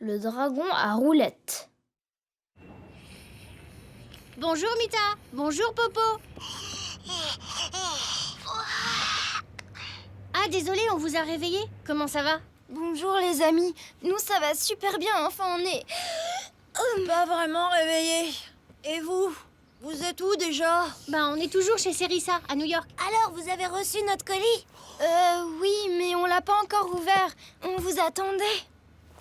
Le dragon à roulettes. Bonjour Mita. Bonjour Popo. Ah désolé, on vous a réveillé. Comment ça va? Bonjour les amis. Nous ça va super bien, enfin on est... Pas vraiment réveillé. Et vous? Vous êtes où déjà? On est toujours chez Serissa, à New York. Alors, vous avez reçu notre colis? Oui, mais on l'a pas encore ouvert. On vous attendait.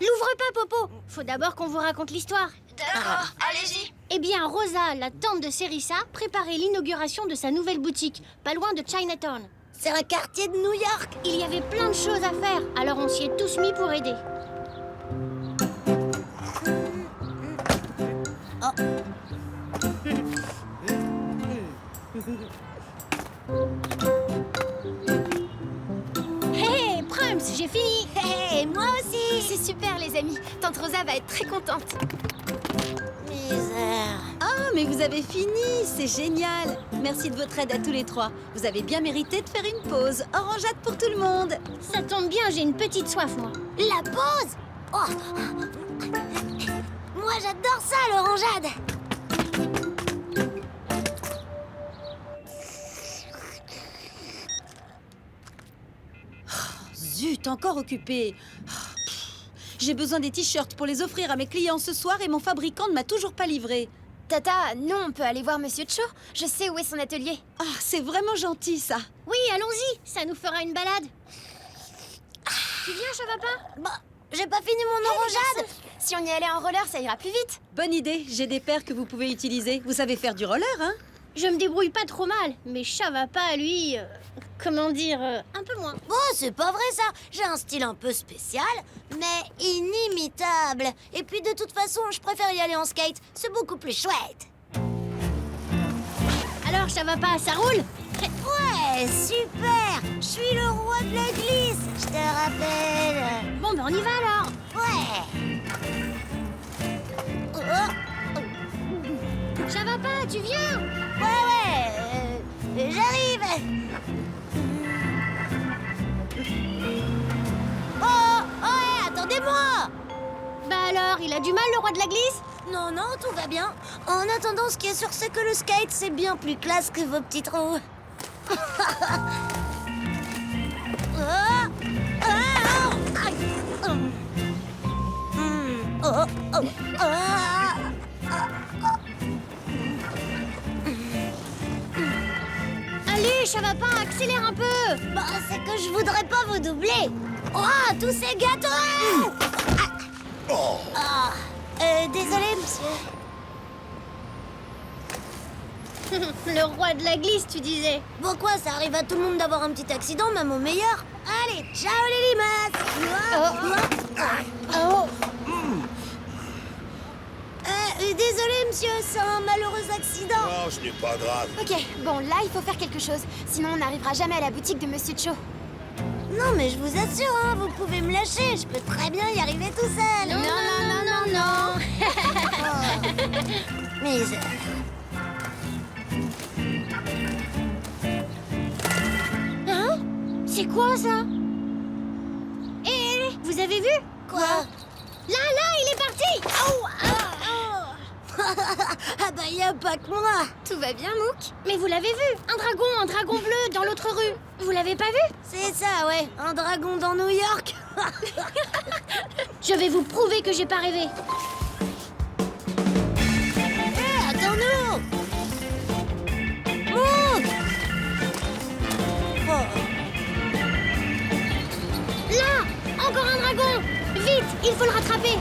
L'ouvre pas, Popo. Faut d'abord qu'on vous raconte l'histoire. D'accord, allez-y. Eh bien, Rosa, la tante de Serissa, préparait l'inauguration de sa nouvelle boutique, pas loin de Chinatown. C'est un quartier de New York. Il y avait plein de choses à faire, alors on s'y est tous mis pour aider. Hé, Prums, j'ai fini. Hé, moi aussi. C'est super les amis. Tante Rosa va être très contente. Misère. Ah, mais vous avez fini, c'est génial. Merci de votre aide à tous les trois. Vous avez bien mérité de faire une pause. Orangeade pour tout le monde. Ça tombe bien, j'ai une petite soif, moi. La pause? Oh. Moi, j'adore ça, l'orangeade. Zut, encore occupé. J'ai besoin des t-shirts pour les offrir à mes clients ce soir et mon fabricant ne m'a toujours pas livré. Tata, non, on peut aller voir Monsieur Cho. Je sais où est son atelier. Ah, c'est vraiment gentil ça. Oui, allons-y, ça nous fera une balade. Tu viens, Chavapa? Bah, j'ai pas fini mon orangeade. Si on y allait en roller, ça ira plus vite. Bonne idée, j'ai des paires que vous pouvez utiliser. Vous savez faire du roller, hein? Je me débrouille pas trop mal, mais Chavapa, lui, comment dire, un peu moins. Bon, c'est pas vrai ça. J'ai un style un peu spécial, mais inimitable. Et puis de toute façon, je préfère y aller en skate. C'est beaucoup plus chouette. Alors, Chavapa, ça roule? Ouais, super. Je suis le roi de la glisse. Je te rappelle. Bon, on y va alors. Ouais. Chavapa, tu viens? Ouais, j'arrive. Oh, ouais, attendez-moi. Bah alors, il a du mal, le roi de la glisse? Non, non, tout va bien. En attendant, ce qui est sûr, c'est que le skate, c'est bien plus classe que vos petits trous. Allez, Chavapa, accélère un peu. Bah, c'est que je voudrais pas vous doubler. Oh, tous ces gâteaux. Désolé, monsieur. Le roi de la glisse, tu disais. Pourquoi ça arrive à tout le monde d'avoir un petit accident, même au meilleur? Allez, ciao les limaces. Oh. Désolé, monsieur, c'est un malheureux accident. Non, ce n'est pas grave. Ok, bon, là, il faut faire quelque chose. Sinon, on n'arrivera jamais à la boutique de Monsieur Cho. Non, mais je vous assure, hein, vous pouvez me lâcher. Je peux très bien y arriver tout seul. Non. Misère. Hein? C'est quoi ça? Hé, vous avez vu? Quoi? Là, il est parti! Ah bah, y a pas que moi. Tout va bien, Mouk? Mais vous l'avez vu? Un dragon bleu dans l'autre rue. Vous l'avez pas vu? C'est ça, ouais. Un dragon dans New York. Je vais vous prouver que j'ai pas rêvé. Hé, attends-nous. Monte. Oh. Là! Encore un dragon! Vite! Il faut le rattraper!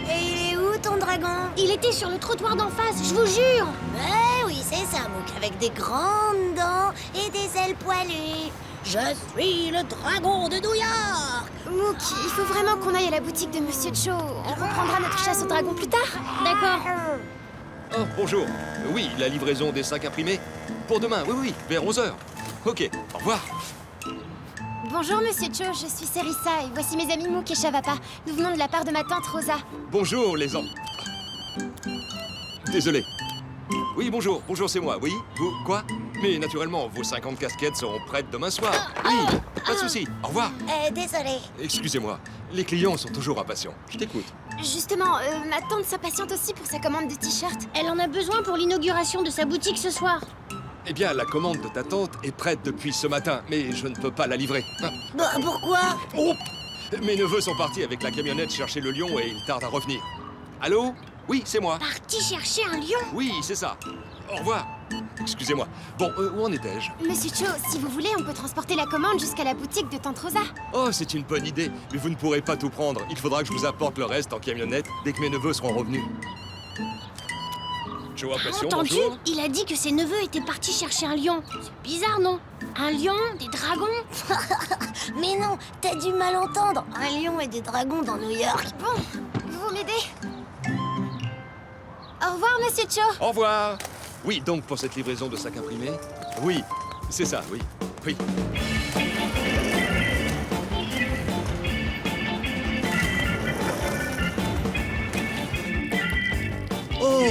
Et il est où, ton dragon? Il était sur le trottoir d'en face, je vous jure! Eh oui, c'est ça, Mouk, avec des grandes dents et des ailes poilues. Je suis le dragon de New York. Mouk, il faut vraiment qu'on aille à la boutique de Monsieur Cho. On reprendra notre chasse au dragon plus tard. D'accord. Oh, bonjour. Oui, la livraison des sacs imprimés? Pour demain, oui, vers 11h. Ok, au revoir. Bonjour Monsieur Cho, je suis Serissa et voici mes amis Mouk et Chavapa. Nous venons de la part de ma tante Rosa. Bonjour, les gens. Désolé. Oui, bonjour, c'est moi, oui. Vous, quoi? Mais naturellement, vos 50 casquettes seront prêtes demain soir. Oui, pas de souci. Au revoir. Désolé. Excusez-moi, les clients sont toujours impatients. Je t'écoute. Justement, ma tante s'impatiente aussi pour sa commande de t-shirts. Elle en a besoin pour l'inauguration de sa boutique ce soir. Eh bien, la commande de ta tante est prête depuis ce matin, mais je ne peux pas la livrer. Ah. Bah, pourquoi? Oh! Mes neveux sont partis avec la camionnette chercher le lion et ils tardent à revenir. Allô? Oui, c'est moi. Parti chercher un lion. Oui, c'est ça. Au revoir. Excusez-moi. Bon, où en étais-je? Monsieur Cho, si vous voulez, on peut transporter la commande jusqu'à la boutique de tante Rosa. Oh, c'est une bonne idée, mais vous ne pourrez pas tout prendre. Il faudra que je vous apporte le reste en camionnette dès que mes neveux seront revenus. Joe, impression, Entendu? bonjour. Il a dit que ses neveux étaient partis chercher un lion. C'est bizarre, non? Un lion, des dragons? Mais non, t'as dû mal entendre. Un lion et des dragons dans New York. Bon, vous m'aidez? Au revoir, Monsieur Cho. Au revoir. Oui, donc pour cette livraison de sacs imprimés? Oui, c'est ça, oui. Oui. Oh!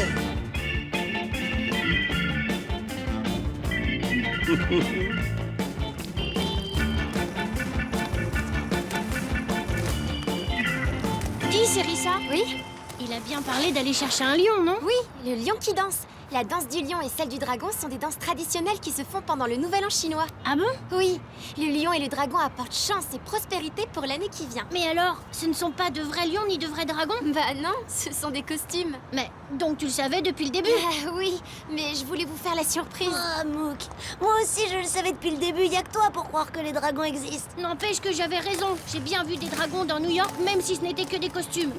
Dis, Serissa. Oui? Il a bien parlé d'aller chercher un lion, non? Oui, le lion qui danse. La danse du lion et celle du dragon sont des danses traditionnelles qui se font pendant le Nouvel An chinois. Ah bon? Oui, le lion et le dragon apportent chance et prospérité pour l'année qui vient. Mais alors, ce ne sont pas de vrais lions ni de vrais dragons? Bah non, ce sont des costumes. Mais donc tu le savais depuis le début? Oui, mais je voulais vous faire la surprise. Ah, Mook. Moi aussi, je le savais depuis le début. Y a que toi pour croire que les dragons existent. N'empêche que j'avais raison. J'ai bien vu des dragons dans New York, même si ce n'était que des costumes.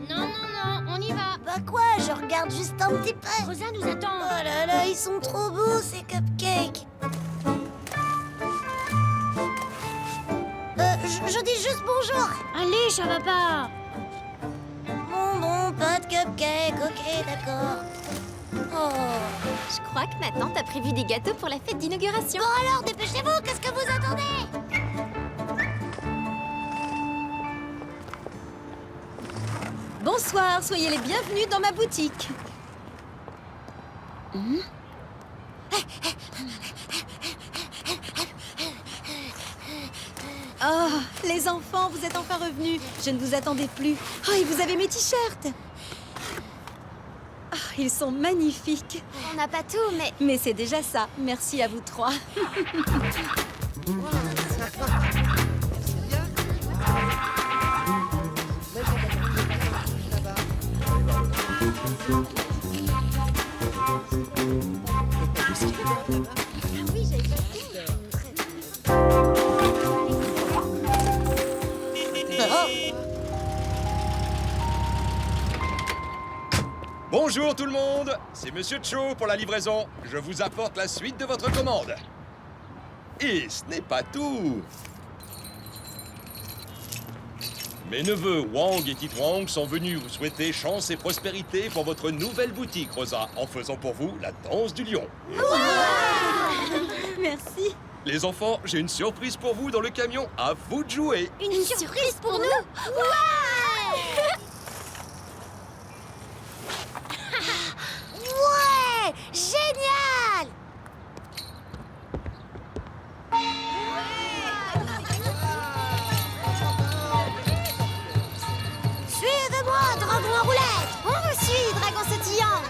Non, on y va. Bah quoi, je regarde juste un petit peu. Rosa nous attend. Oh là là, ils sont trop beaux, ces cupcakes. Je dis juste bonjour. Allez, ça va pas. Bon, pas de cupcake, ok, d'accord. Oh. Je crois que ma tante a prévu des gâteaux pour la fête d'inauguration. Bon alors, dépêchez-vous, qu'est-ce que vous attendez? Bonsoir, soyez les bienvenus dans ma boutique. Oh, les enfants, vous êtes enfin revenus. Je ne vous attendais plus. Oh, et vous avez mes t-shirts. Ah, ils sont magnifiques. On n'a pas tout, mais Mais c'est déjà ça. Merci à vous trois. Bonjour tout le monde, c'est Monsieur Cho pour la livraison. Je vous apporte la suite de votre commande. Et ce n'est pas tout. Mes neveux Wang et Titwang sont venus vous souhaiter chance et prospérité pour votre nouvelle boutique, Rosa, en faisant pour vous la danse du lion. Merci. Les enfants, j'ai une surprise pour vous dans le camion. À vous de jouer. Une surprise pour nous? Ouais, génial! Suivez-moi, dragon en roulette! on vous suit, dragon sautillant.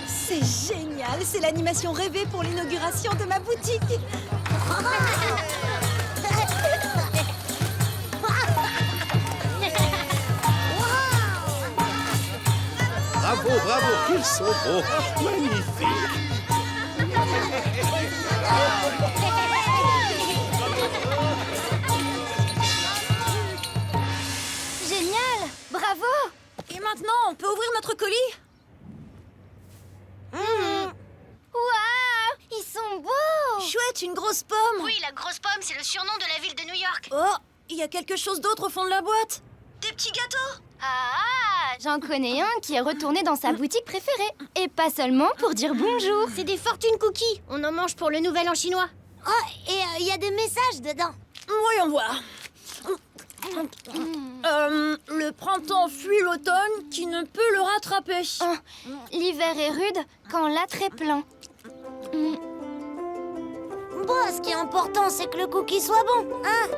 C'est génial. C'est l'animation rêvée pour l'inauguration de ma boutique. Bravo, bravo, qu'ils sont beaux. Magnifique. Génial, bravo. Et maintenant, on peut ouvrir notre colis? Waouh, ils sont beaux. Chouette, une grosse pomme. Oui, la grosse pomme, c'est le surnom de la ville de New York. Oh, il y a quelque chose d'autre au fond de la boîte. Des petits gâteaux. Ah, j'en connais un qui est retourné dans sa boutique préférée. Et pas seulement pour dire bonjour. C'est des fortune cookies. On en mange pour le Nouvel An chinois. Oh, et il y a des messages dedans. Voyons voir. Le printemps fuit l'automne qui ne peut le rattraper. L'hiver est rude quand l'âtre est plein. Bon, ce qui est important, c'est que le cookie soit bon, hein?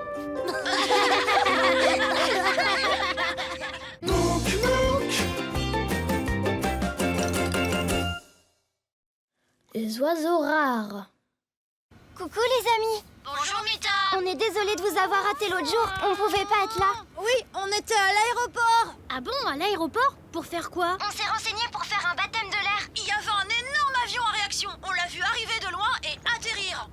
Les oiseaux rares. Coucou les amis. Bonjour Mita. On est désolé de vous avoir raté l'autre jour. On pouvait pas être là. Oui, on était à l'aéroport. Ah bon, à l'aéroport? Pour faire quoi? On s'est renseigné pour faire un baptême de l'air. Il y avait un énorme avion en réaction. On l'a vu arriver de loin et atterrir.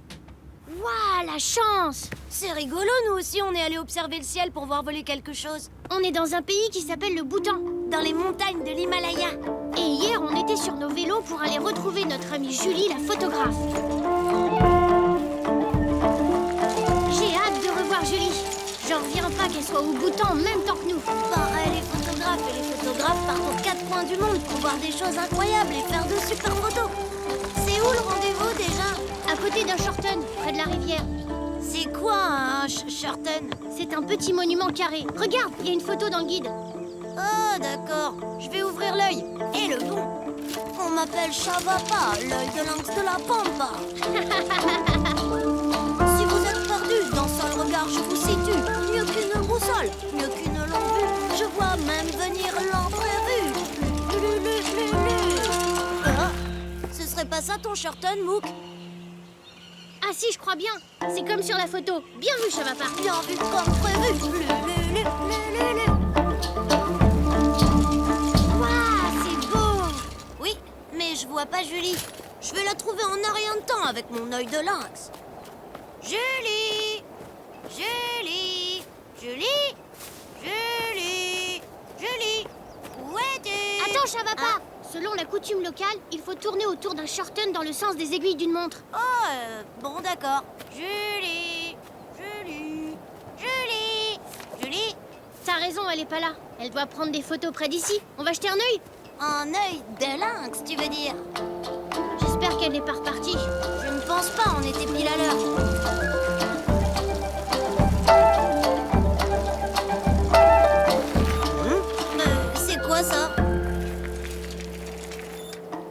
Waouh, la chance! C'est rigolo, nous aussi, on est allé observer le ciel pour voir voler quelque chose. On est dans un pays qui s'appelle le Bhoutan. Dans les montagnes de l'Himalaya. Et hier, on était sur nos vélos pour aller retrouver notre amie Julie, la photographe. J'ai hâte de revoir Julie. J'en reviens pas qu'elle soit au Bhoutan en même temps que nous. Bah, elle est photographe et les photographes partent aux 4 coins du monde pour voir des choses incroyables et faire de super photos. C'est où le rendez-vous déjà? À côté d'un Shorten, près de la rivière. C'est quoi un Shorten? C'est un petit monument carré. Regarde, il y a une photo dans le guide. Oh, d'accord. Je vais ouvrir l'œil. Et le bon. On m'appelle Shavapa, l'œil de lynx de la Pampa. Si vous êtes perdu dans ce regard, je vous situe. Mieux qu'une boussole, mieux qu'une longue vue. Je vois même venir l'imprévu. Ah, ce serait pas ça ton Shorten, Mook? Ah si, je crois bien. C'est comme sur la photo. Bien vu, Shavapa. Bien vu comme prévu. Waouh, c'est beau. Oui, mais je vois pas Julie. Je vais la trouver en un rien de temps avec mon œil de lynx. Julie! Julie! Julie! Julie! Julie! Où es-tu? Attends, Shavapa. Selon la coutume locale, il faut tourner autour d'un Shorten dans le sens des aiguilles d'une montre. Oh, bon d'accord. Julie! Julie! Julie! Julie! T'as raison, elle est pas là. Elle doit prendre des photos près d'ici. On va jeter un œil. Un œil de lynx, tu veux dire? J'espère qu'elle n'est pas repartie. Je ne pense pas, on était pile à l'heure. C'est quoi ça?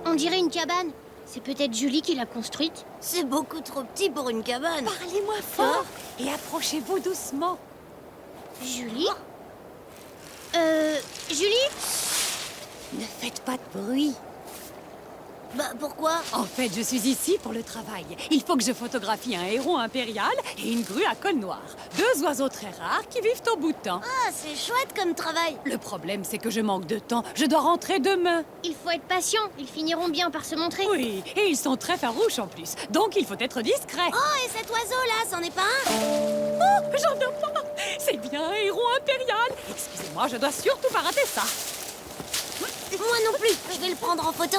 On dirait une cabane. C'est peut-être Julie qui l'a construite. C'est beaucoup trop petit pour une cabane. Parlez-moi fort et approchez-vous doucement. Julie? Julie? Ne faites pas de bruit. Bah pourquoi? En fait, je suis ici pour le travail. Il faut que je photographie un héron impérial et une grue à col noir. 2 oiseaux très rares qui vivent au Bhoutan. Ah, c'est chouette comme travail. Le problème, c'est que je manque de temps. Je dois rentrer demain. Il faut être patient. Ils finiront bien par se montrer. Oui, et ils sont très farouches en plus. Donc, il faut être discret. Oh, et cet oiseau-là, c'en est pas un? Oh, j'en ai pas. C'est bien un héron impérial. Excusez-moi, je dois surtout pas rater ça. Moi non plus, je vais le prendre en photo.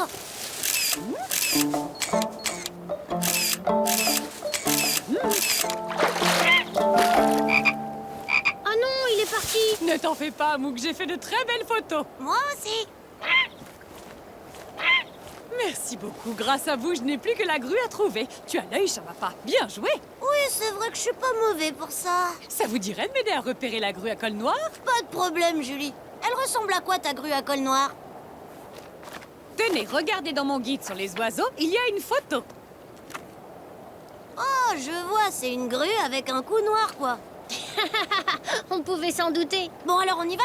Ah non, il est parti. Ne t'en fais pas, Mook, j'ai fait de très belles photos. Moi aussi. Merci beaucoup. Grâce à vous, je n'ai plus que la grue à trouver. Tu as l'œil, Shavapa. Bien joué. Oui, c'est vrai que je suis pas mauvais pour ça. Ça vous dirait de m'aider à repérer la grue à col noir? Pas de problème, Julie. Elle ressemble à quoi ta grue à col noir? Tenez, regardez dans mon guide sur les oiseaux, il y a une photo. Oh, je vois, c'est une grue avec un cou noir, quoi. On pouvait s'en douter. Bon, alors on y va?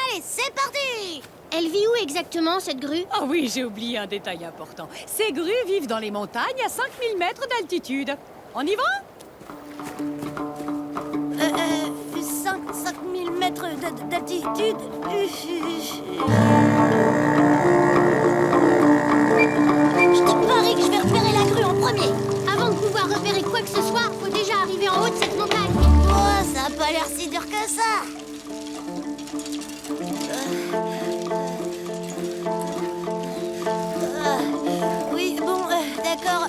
Allez, c'est parti! Elle vit où exactement, cette grue? Ah oui, j'ai oublié un détail important. Ces grues vivent dans les montagnes à 5000 mètres d'altitude. On y va? 5000 mètres d'altitude. Je te parie que je vais repérer la grue en premier. Avant de pouvoir repérer quoi que ce soit, faut déjà arriver en haut de cette montagne. Oh, ça a pas l'air si dur que ça. Oui, bon, d'accord.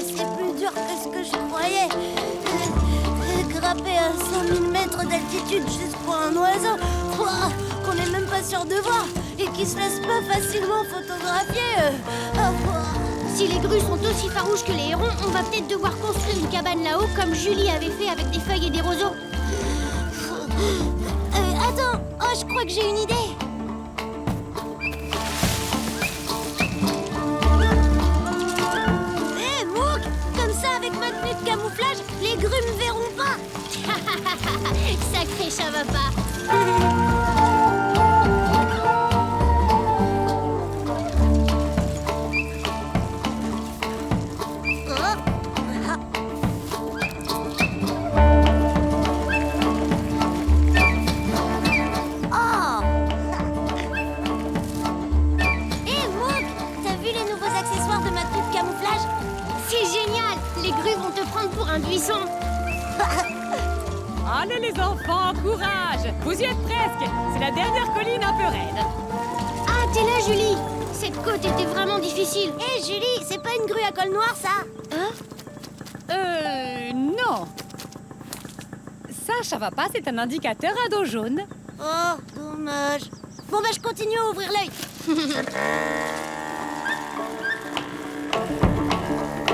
C'est plus dur que ce que je croyais. Grimper à 100 000 mètres d'altitude juste pour un oiseau qu'on n'est même pas sûr de voir et qui se laisse pas facilement photographier. Si les grues sont aussi farouches que les hérons, on va peut-être devoir construire une cabane là-haut comme Julie avait fait avec des feuilles et des roseaux. Attends, oh, je crois que j'ai une idée. Hé, Mouk, comme ça, avec ma tenue de camouflage, les grues me verront pas. Sacré Chavapa. Oh! Hé, Mouk, t'as vu les nouveaux accessoires de ma tenue de camouflage? C'est génial. Les grues vont te prendre pour un buisson. Allez les enfants, courage! Vous y êtes presque. C'est la dernière colline un peu raide. Ah, t'es là, Julie. Cette côte était vraiment difficile. Hé, Julie, c'est pas une grue à col noir, ça? Non. Ça, Chavapa, c'est un indicateur à dos jaune. Oh, dommage. Bon, bah, je continue à ouvrir l'œil.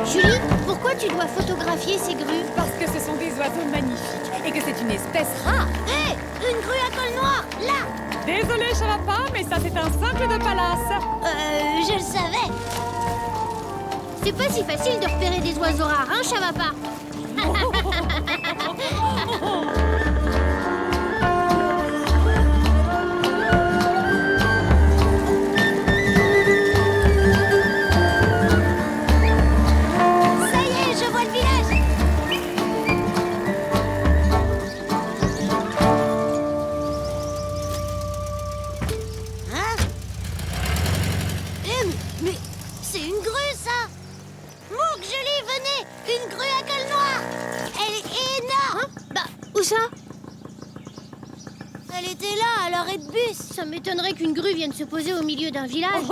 Julie, pourquoi tu dois photographier ces grues? Parce que ce sont des oiseaux magnifiques et que c'est une espèce rare. Hé, une grue à col noir, là! Désolé, Chavapa, mais ça, c'est un socle de palace. Je le savais. C'est pas si facile de repérer des oiseaux rares, hein, Chavapa? Ça y est, je vois le village. Hein? Mais c'est une grue, ça! Mouk, Julie, venez! Une grue à col noir! Elle est énorme! Bah, où ça? Elle était là, à l'arrêt de bus! Ça m'étonnerait qu'une grue vienne se poser au milieu d'un village.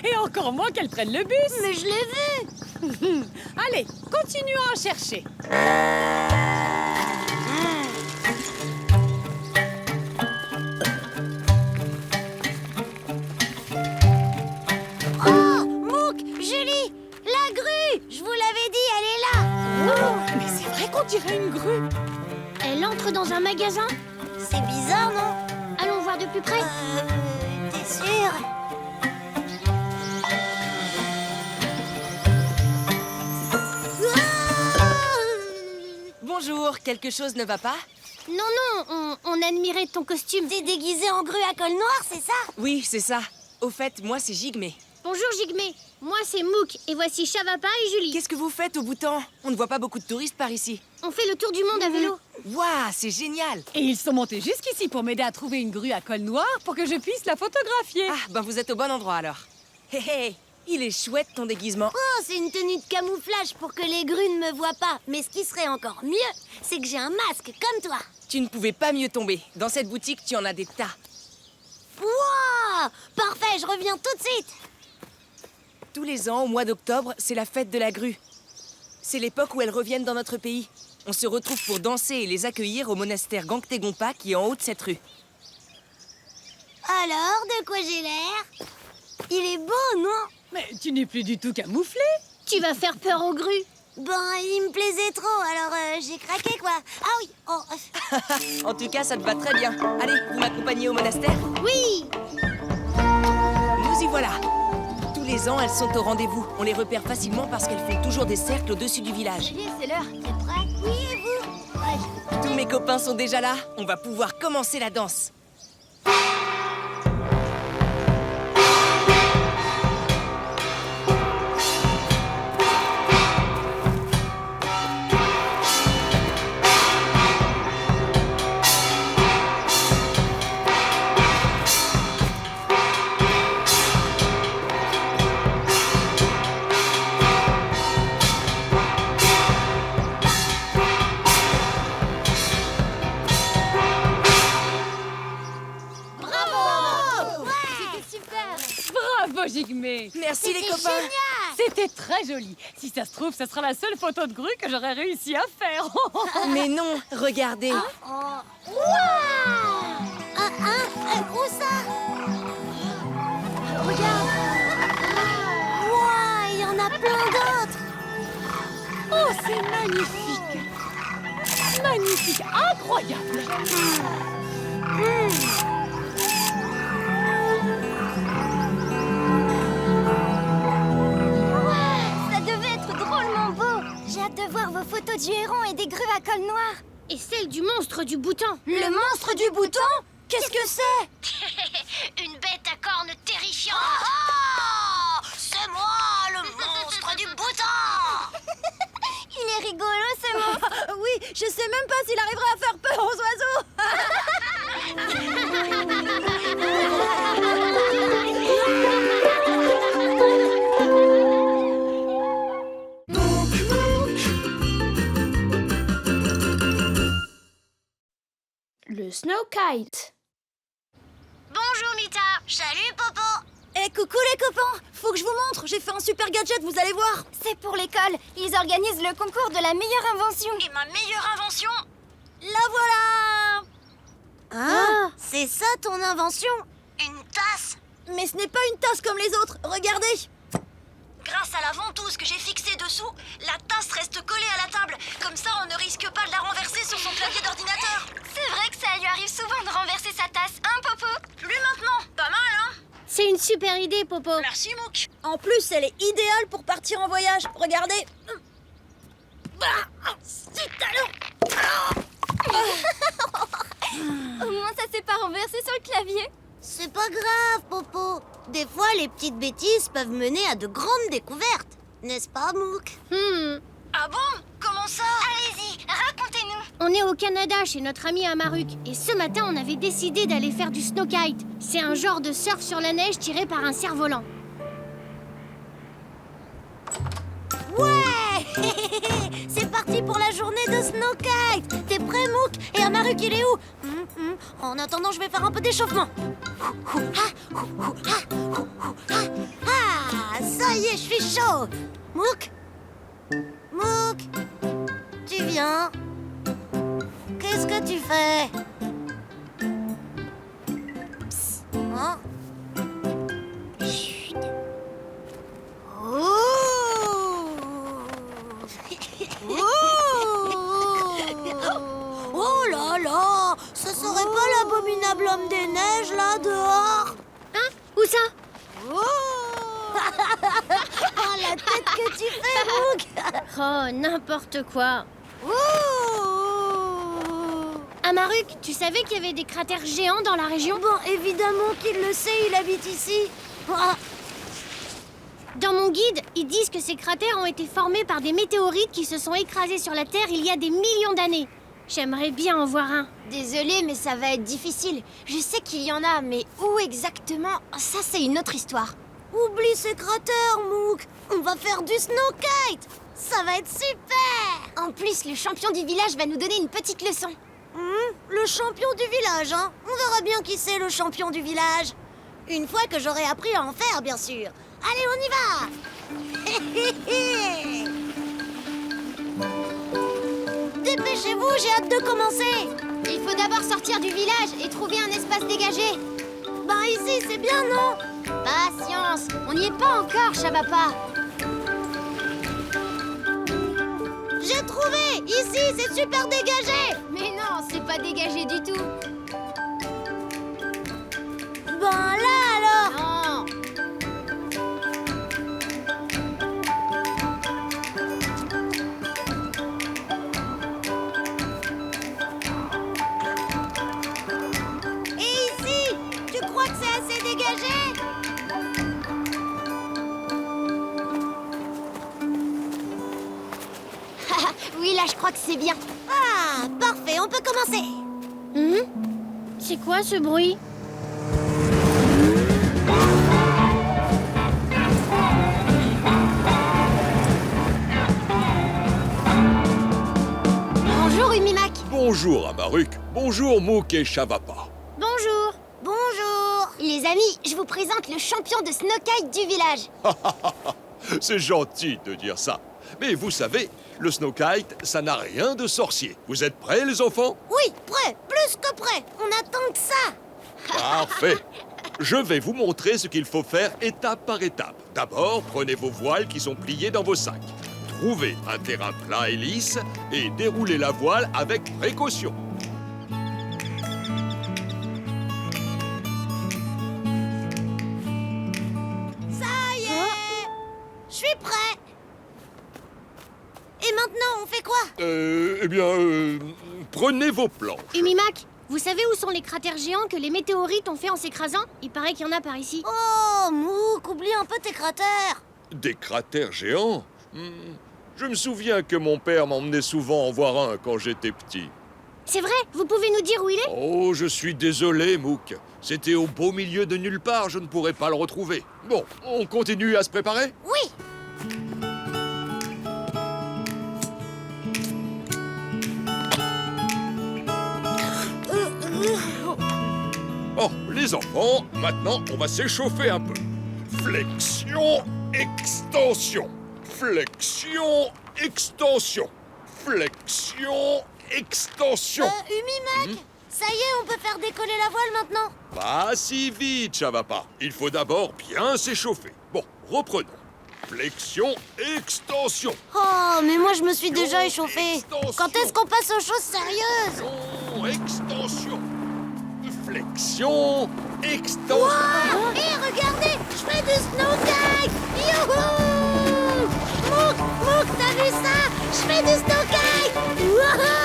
Et encore moins qu'elle prenne le bus. Mais je l'ai vue! Allez, continuons à chercher. Oh! Mouk, Julie! La grue! Je vous l'avais dit, elle est là! Mais c'est vrai qu'on dirait une grue. Elle entre dans un magasin. C'est bizarre, non? Allons voir de plus près. T'es sûr? Bonjour, quelque chose ne va pas? Non, non, on admirait ton costume. T'es déguisé en grue à col noir, c'est ça? Oui, c'est ça. Au fait, moi c'est Jigmé. Bonjour, Jigmé. Moi, c'est Mouk. Et voici Chavapa et Julie. Qu'est-ce que vous faites au Bhoutan? On ne voit pas beaucoup de touristes par ici. On fait le tour du monde à vélo. Waouh, c'est génial! Et ils sont montés jusqu'ici pour m'aider à trouver une grue à col noir pour que je puisse la photographier. Ah, ben vous êtes au bon endroit alors. Hé hé, il est chouette ton déguisement. Oh, c'est une tenue de camouflage pour que les grues ne me voient pas. Mais ce qui serait encore mieux, c'est que j'ai un masque comme toi. Tu ne pouvais pas mieux tomber. Dans cette boutique, tu en as des tas. Wouah! Parfait, je reviens tout de suite. Tous les ans, au mois d'octobre, c'est la fête de la grue. C'est l'époque où elles reviennent dans notre pays. On se retrouve pour danser et les accueillir au monastère Gangte-Gompa qui est en haut de cette rue. Alors, de quoi j'ai l'air? Il est beau, non? Mais tu n'es plus du tout camouflé. Tu vas faire peur aux grues. Ben, il me plaisait trop, alors j'ai craqué, quoi. Ah oui, oh. En tout cas, ça te va très bien. Allez, vous m'accompagnez au monastère? Oui. Nous y voilà. Tous les ans, elles sont au rendez-vous. On les repère facilement parce qu'elles font toujours des cercles au-dessus du village. Julie, c'est l'heure. T'es prêt? Oui, et vous? Ouais. Tous mes copains sont déjà là. On va pouvoir commencer la danse. Bravo, Jigmé. Merci les C'était copains. génial! C'était très joli. Si ça se trouve, ce sera la seule photo de grue que j'aurais réussi à faire. Mais non, regardez. Oh. Wouah! Où ça? Regarde! Wouah, il y en a plein! C'est magnifique. Magnifique, incroyable. Ça devait être drôlement beau. J'ai hâte de voir vos photos du héron et des grues à col noir. Et celle du monstre du bouton. Le monstre du bouton? Qu'est-ce que c'est? Une bête à cornes terrifiante. Ah, c'est moi, le monstre du bouton. Il est rigolo ce monstre. Oui, je sais même pas s'il arriverait à faire peur aux Le Snow Kite. Bonjour Mita. Salut, Popo. Eh, coucou les copains! Faut que je vous montre, j'ai fait un super gadget, vous allez voir! C'est pour l'école. Ils organisent le concours de la meilleure invention. Et ma meilleure invention? La voilà! Ah, c'est ça ton invention? Une tasse? Mais ce n'est pas une tasse comme les autres, regardez! Grâce à la ventouse que j'ai fixée dessous, la tasse reste collée à la table. Comme ça, on ne risque pas de la renverser sur son clavier d'ordinateur. C'est vrai que ça lui arrive souvent de renverser sa tasse, hein, Popo? Plus maintenant. Pas mal, hein? C'est une super idée, Popo. Merci, Mouk. En plus, elle est idéale pour partir en voyage, regardez! Au moins, ça s'est pas renversé sur le clavier. C'est pas grave, Popo. Des fois, les petites bêtises peuvent mener à de grandes découvertes. N'est-ce pas, Mouk? Ah bon? Comment ça? Allez-y, racontez-nous. On est au Canada chez notre ami Amaruk. Et ce matin, on avait décidé d'aller faire du snow kite. C'est un genre de surf sur la neige tiré par un cerf-volant. Ouais. C'est parti pour la journée de Snow Kite. T'es prêt, Mouk? Et Amaruk, il est où? En attendant, je vais faire un peu d'échauffement. Ah, ça y est, je suis chaud. Mouk? Mouk? Tu viens? Qu'est-ce que tu fais? Psst, hein? Chut. Oh là là! Ce serait pas l'abominable homme des neiges, là, dehors? Hein? Où ça? Ah, la tête que tu fais, Mouk! Oh, n'importe quoi. Amaruk, tu savais qu'il y avait des cratères géants dans la région? Bon, évidemment qu'il le sait, il habite ici. Ah, Dans mon guide, ils disent que ces cratères ont été formés par des météorites qui se sont écrasés sur la Terre il y a des millions d'années. J'aimerais bien en voir un. Désolée, mais ça va être difficile. Je sais qu'il y en a, mais où exactement? Ça, c'est une autre histoire. oublie ces cratères, Mouk. On va faire du snow kite. Ça va être super. En plus, le champion du village va nous donner une petite leçon. Le champion du village, hein? On verra bien qui c'est le champion du village. Une fois que j'aurai appris à en faire, bien sûr. Allez, on y va. Dépêchez-vous, j'ai hâte de commencer. Il faut d'abord sortir du village et trouver un espace dégagé. Ben ici, c'est bien, non? Patience, on n'y est pas encore, Shabapa. J'ai trouvé. Ici, c'est super dégagé. Mais non, c'est pas dégagé du tout. Ben là, alors. Non. Et ici, tu crois que c'est assez dégagé? Oui, là, je crois que c'est bien. Ah, parfait, on peut commencer. C'est quoi ce bruit? Bonjour, Umimak. Bonjour Amaruk, bonjour Mouk et Shavapa. Bonjour. Bonjour. Les amis, je vous présente le champion de snowkite du village. C'est gentil de dire ça. Mais vous savez, le snow kite, ça n'a rien de sorcier. Vous êtes prêts les enfants? Oui, prêt, plus que prêt. On attend que ça. Parfait. Je vais vous montrer ce qu'il faut faire étape par étape. D'abord, prenez vos voiles qui sont pliées dans vos sacs. Trouvez un terrain plat et lisse et déroulez la voile avec précaution. Ça y est! Je suis prêt! Et maintenant, on fait quoi? Prenez vos planches. Umimak, vous savez où sont les cratères géants que les météorites ont fait en s'écrasant? Il paraît qu'il y en a par ici. Oh, Mouk, oublie un peu tes cratères! Des cratères géants? Je me souviens que mon père m'emmenait souvent en voir un quand j'étais petit. C'est vrai? Vous pouvez nous dire où il est? Oh, je suis désolé, Mouk. C'était au beau milieu de nulle part, je ne pourrais pas le retrouver. Bon, on continue à se préparer? Oui! Oh, les enfants, maintenant on va s'échauffer un peu. Flexion, extension. Flexion, extension. Flexion, extension. Umimak, ça y est, on peut faire décoller la voile maintenant. Pas si vite, ça va pas. Il faut d'abord bien s'échauffer. Bon, reprenons. Flexion, extension. Oh, mais moi je me suis déjà échauffée. Extension. Quand est-ce qu'on passe aux choses sérieuses? Extension. Flexion, extension. Wow! Hé, regardez, je fais du snowkite! Youhou! Mouk, t'as vu ça? Je fais du snowkite! Wouhou!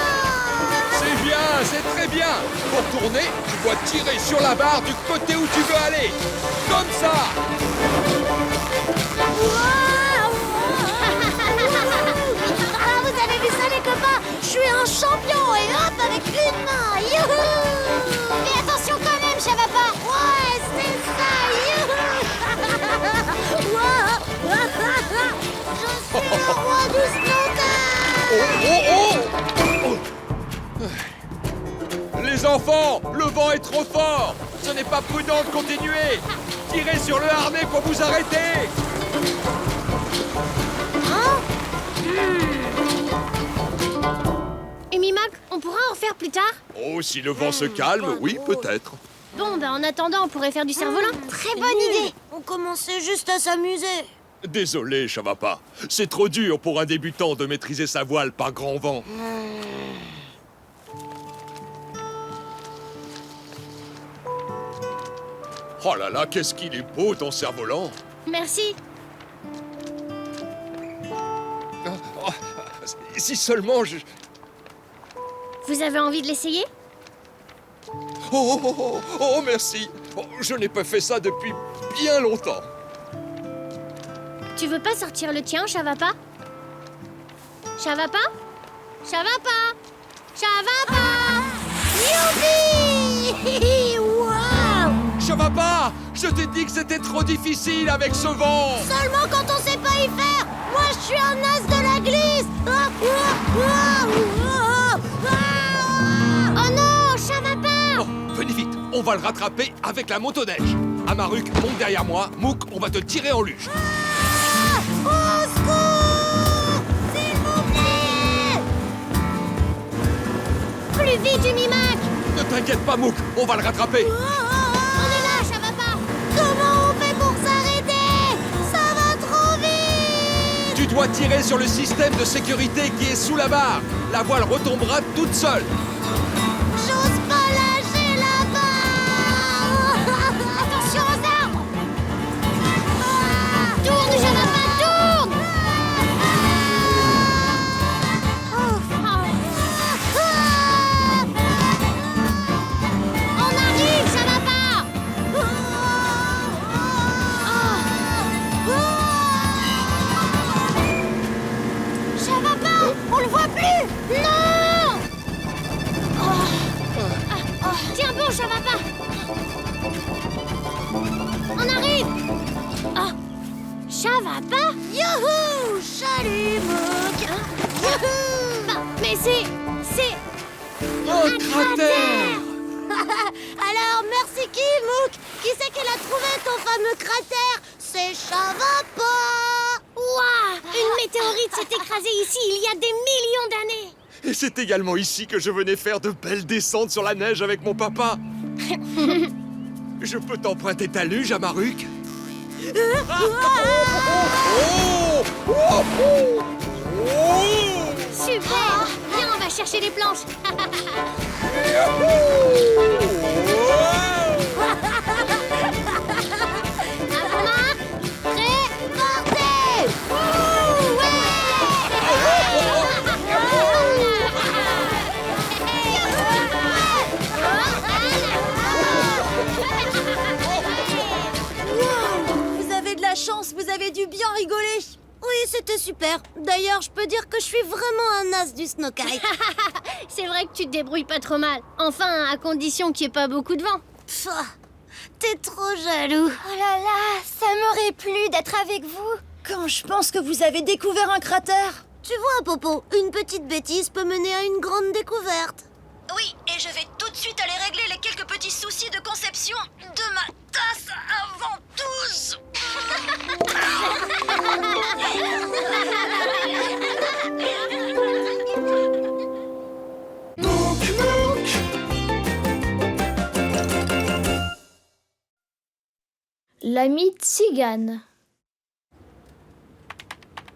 C'est bien, c'est très bien. Pour tourner, tu dois tirer sur la barre du côté où tu veux aller. Comme ça. Ah, vous avez vu ça les copains? Je suis un champion et hop avec une main! Youhou! Fais attention quand même, Chavapa. Ouais, c'est ça! Youhou! Wow! Je suis le roi du snowkite! Les enfants, le vent est trop fort. Ce n'est pas prudent de continuer. Tirez sur le harnais pour vous arrêter. Umimak, on pourra en refaire plus tard? Oh, si le vent se calme, oui, peut-être. Bon, ben en attendant, on pourrait faire du cerf-volant. Très bonne idée! On commençait juste à s'amuser. Désolé, Chavapa. C'est trop dur pour un débutant de maîtriser sa voile par grand vent. Oh là là, qu'est-ce qu'il est beau ton cerf-volant. Merci. Si seulement je... Vous avez envie de l'essayer? Oh, merci. Oh, je n'ai pas fait ça depuis bien longtemps. Tu veux pas sortir le tien, Chavapa? Chavapa? Chavapa? Chavapa? Youpi! Wow! Chavapa, je t'ai dit que c'était trop difficile avec ce vent. Seulement quand on sait pas y faire! Moi, je suis un as de la glisse! Oh non, Chavapa! Oh, venez vite, on va le rattraper avec la motoneige. Amaruk, monte derrière moi. Mouk, on va te tirer en luge. Au secours! S'il vous plaît! Plus vite, Umimak! Ne t'inquiète pas, Mouk, on va le rattraper. On est là, Chavapa! Comment on fait pour s'arrêter? Ça va trop vite! Tu dois tirer sur le système de sécurité qui est sous la barre. La voile retombera toute seule. J'ose pas lâcher la barre! Attention aux arbres! Tourne, Chavapa, tourne! On arrive, Chavapa! Chavapa, on le voit plus! Non! Tiens bon, Chavapa! On arrive! Oh! Chavapa? Youhou! Salut, Mouk! Youhou! Mais c'est... Un cratère. Alors, merci qui, Mouk? Qui c'est qui a trouvé ton fameux cratère? C'est Chavapa! Ouah! Une météorite s'est écrasée ici il y a des millions d'années! Et c'est également ici que je venais faire de belles descentes sur la neige avec mon papa. Je peux t'emprunter ta luge, Amaruk? Super! Viens, on va chercher les planches. À vos marques, prêts, partez! Vous avez de la chance, vous avez dû bien rigoler. Oui, c'était super. D'ailleurs, je peux dire que je suis vraiment un as du snowkite. C'est vrai que tu te débrouilles pas trop mal. Enfin, à condition qu'il n'y ait pas beaucoup de vent. Pfff, t'es trop jaloux. Oh là là, ça m'aurait plu d'être avec vous. Quand je pense que vous avez découvert un cratère. Tu vois, Popo, une petite bêtise peut mener à une grande découverte. Oui, et je vais tout de suite aller régler les quelques petits soucis de conception de ma tasse à ventouse. L'ami tzigane.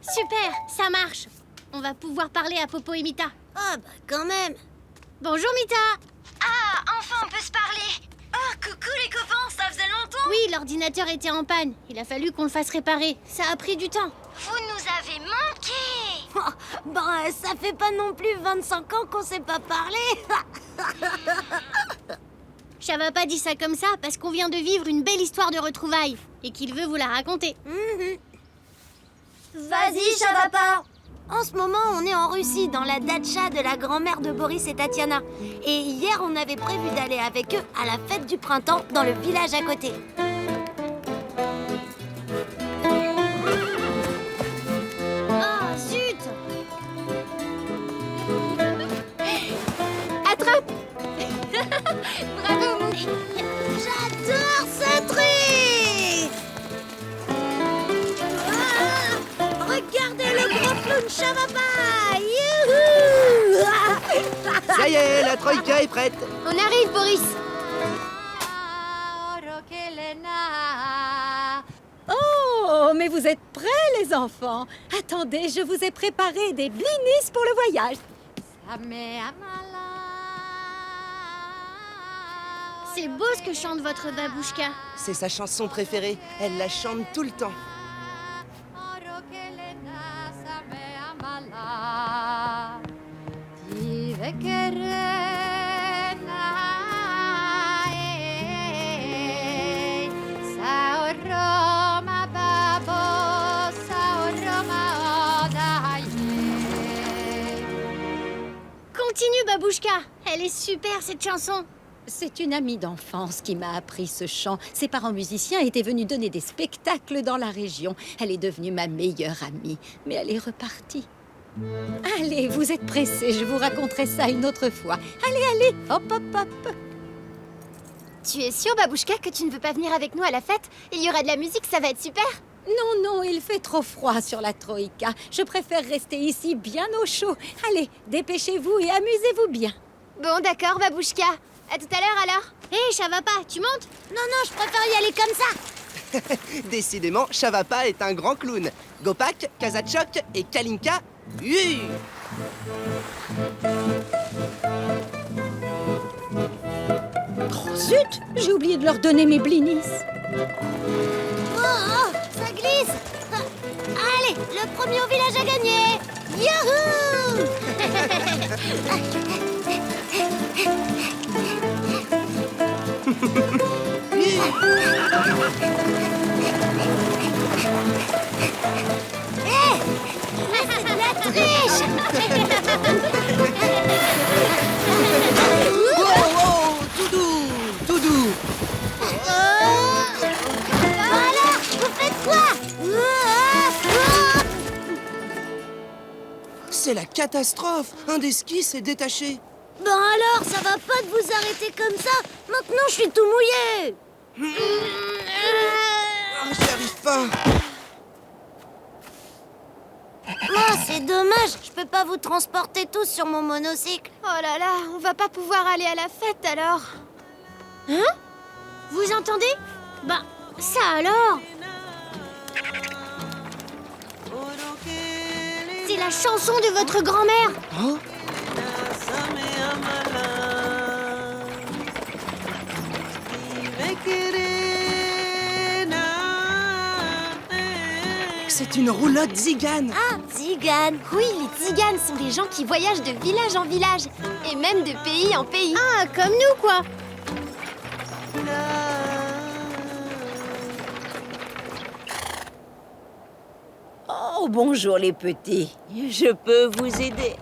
Super, ça marche. On va pouvoir parler à Popo et Mita. Ah bah quand même. Bonjour Mita. Ah, enfin on peut se parler. Oh, coucou les copains, ça faisait longtemps. Oui, l'ordinateur était en panne. Il a fallu qu'on le fasse réparer. Ça a pris du temps. Vous nous avez manqué. Oh, bah ça fait pas non plus 25 ans qu'on s'est pas parlé. Chava pas dit ça comme ça parce qu'on vient de vivre une belle histoire de retrouvailles et qu'il veut vous la raconter. Vas-y, Chavapa. En ce moment, on est en Russie, dans la datcha de la grand-mère de Boris et Tatiana. Et hier, on avait prévu d'aller avec eux à la fête du printemps dans le village à côté. Oh, zut! Attrape. Bravo, Mouk. J'adore ce truc! Ah, regardez le gros clown Chavapa! Youhou! Ça y est, la troïka est prête. On arrive, Boris. Oh, mais vous êtes prêts, les enfants? Attendez, je vous ai préparé des blinis pour le voyage. C'est beau ce que chante votre babouchka. C'est sa chanson préférée. Elle la chante tout le temps. Continue, babouchka. Elle est super, cette chanson. C'est une amie d'enfance qui m'a appris ce chant. Ses parents musiciens étaient venus donner des spectacles dans la région. Elle est devenue ma meilleure amie, mais elle est repartie. Allez, vous êtes pressés, je vous raconterai ça une autre fois. Allez, allez, hop, hop, hop. Tu es sûre, Babouchka, que tu ne veux pas venir avec nous à la fête? Il y aura de la musique, ça va être super. Non, non, il fait trop froid sur la Troïka. Je préfère rester ici bien au chaud. Allez, dépêchez-vous et amusez-vous bien. Bon, d'accord, Babouchka. À tout à l'heure, alors. Hé, Chavapa, tu montes? Non, je préfère y aller comme ça. Décidément, Chavapa est un grand clown. Gopak, Kazachok et Kalinka, oui. Oh, zut, j'ai oublié de leur donner mes blinis. Oh, ça glisse. Allez, le premier au village a gagné. Youhou! Mais c'est de la triche! Oh, tout doux, tout doux. Voilà, vous faites quoi? C'est la catastrophe. Un des skis s'est détaché. Ben alors, ça va pas de vous arrêter comme ça. Maintenant, je suis tout mouillé. Ah, j'y arrive pas. Oh, c'est dommage, je peux pas vous transporter tous sur mon monocycle. Oh là là, on va pas pouvoir aller à la fête, alors. Hein? Vous entendez? Bah, ça alors? C'est c'est la chanson de votre grand-mère. Oh, c'est une roulotte Zigane. Ah, Tziganes. Oui, les Tziganes sont des gens qui voyagent de village en village. Et même de pays en pays. Ah, comme nous, quoi. Oh, bonjour les petits. Je peux vous aider?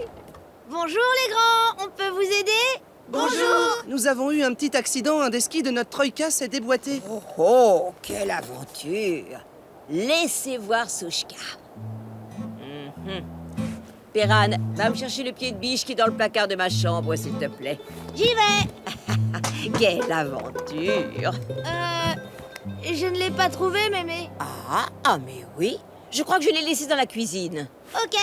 Bonjour les grands, on peut vous aider? Bonjour. Nous avons eu un petit accident, un des skis de notre troïka s'est déboîté. Oh, oh, quelle aventure! Laissez voir Souchka. Piran, va me chercher le pied de biche qui est dans le placard de ma chambre, s'il te plaît. J'y vais. Quelle aventure! Je ne l'ai pas trouvé, mémé. Ah, mais oui. Je crois que je l'ai laissé dans la cuisine. Ok.